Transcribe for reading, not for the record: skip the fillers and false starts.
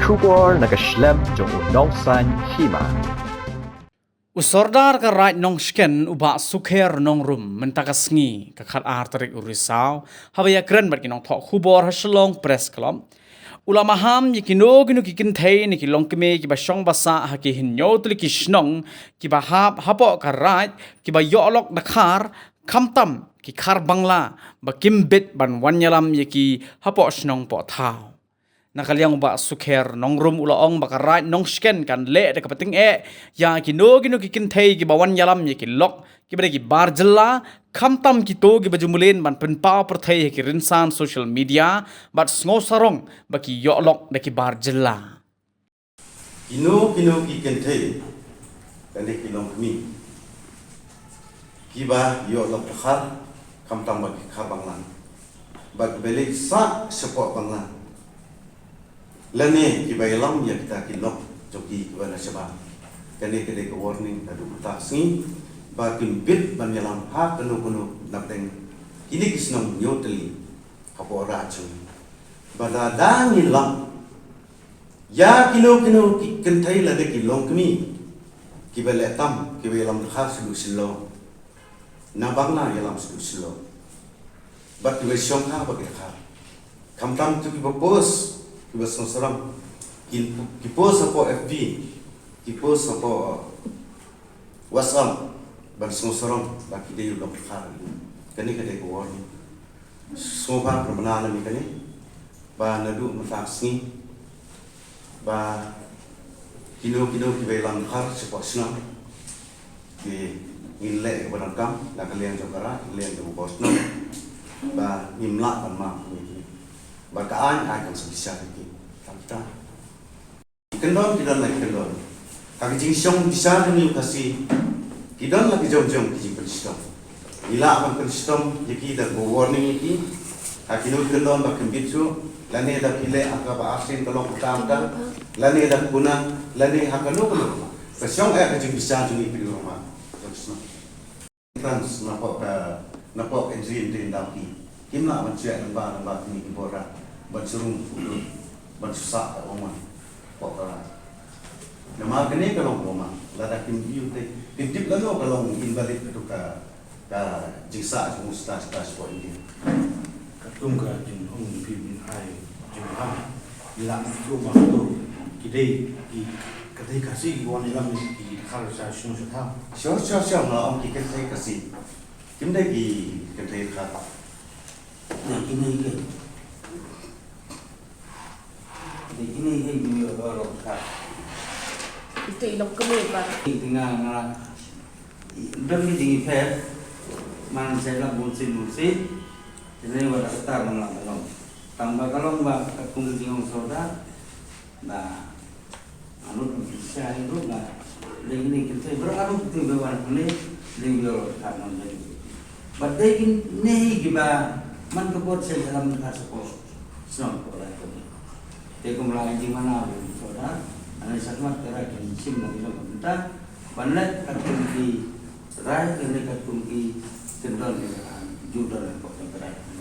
Kubor nakaslem jong unongsan hima. Usordar ka right nong sken uba sukher nong rum mentakasngi ka khat artarik urisau habaya kren bat kinong thok khubor haslong press club ulama ham yikino ginu kikin thei ni kilong keme ki ba shong basa ha ki hinyo tli ki shnong ki ba hap hapo ka right ki ba yolok dakhar khamtam ki khar bangla ba kimbet ban wanyalam yiki hapo shnong po thau nakaliang ba sukher nong rum ulaong baka right nong sken kan le de kapating ya kino gino kikin thei ki bawan yalam ye ki lok ki bade ki barjella khamtam ki to ki bajumulen ban pen pa per thei ki rinsan social media bat sngo sarong ba ki yolok de ki barjella Kino kikin thei kan de kilong mi ki ba yolok khar khamtam ba ki khabanglan ba bele sa support banglan lani kibaylam ya kita kilok joki wana seba kene kene ko warning adu ta sing ba kimbit ban yalam ha kanu napeng kini kisnong nyoteli kapora chu bada dangi lam ya kino kentai la de kilong kmi kibale tam kibaylam khas du silo na bangla yalam du silo ba kibai syong ha ba ka kamtam tu kibopos Kibas seram, kipos apa FB, kipos apa WhatsApp, ban seram, bagi dia udah berkar. Kini kedai kuat ni, semua permainan ni kini, ban nadu mentaksi, ban kilo kibelang khar sepak senang, di nilai kepada kam, nak kalian jokara, kalian jauh bos nam, ban imla ban mak ni. Bakaan akan sebisa lagi. Kita kendor kita lagi kendor. Kaki jingsong bisa demi kasih. Kita lagi jom kijing peristom. Ila akan peristom jadi dah warning ini. Kaki nu kendor bakan bisu. Lani dah pilih angka asin kalau kita angkat. Lani dah guna. Lani akan nu kalau. Peristom kajing bisa demi pilih rumah. Trans napok engine tindaki. Kimla mencari lembar ni kibora, bercerung ulu, bersusah tak rumah, pokoknya. Nama kene kalau rumah, lada kim biu te, tip lalu kalau invalid itu ka jingsa mustas sport ini. Katung ka jing hong pibin hai jing ha, ilang rumah tu, kidai kadai kasih wan ilang di kharsa shunu shutha. Siapa malam kita kasih, kim dah kita khat. Ini juga orang kat. Itu ilok kemih pak. Tengah ngalah. Demi tinggi fair, man saya lah musim. Jadi wadah ketar malam malam. Tambah kalau mbak aku tinggal soda, nah, anu bisa itu nah. Lagi kita berarut tu bawa ni, lagi orang kat mana jadi. Badai ni kita man kebot saya dalam kasih senang orang itu. Jadi kumpulan di mana saudara, anak sakit terakhir sim lagi nak minta, bandar katung di rai kene katung di kendal di jual dan pokok terakhir.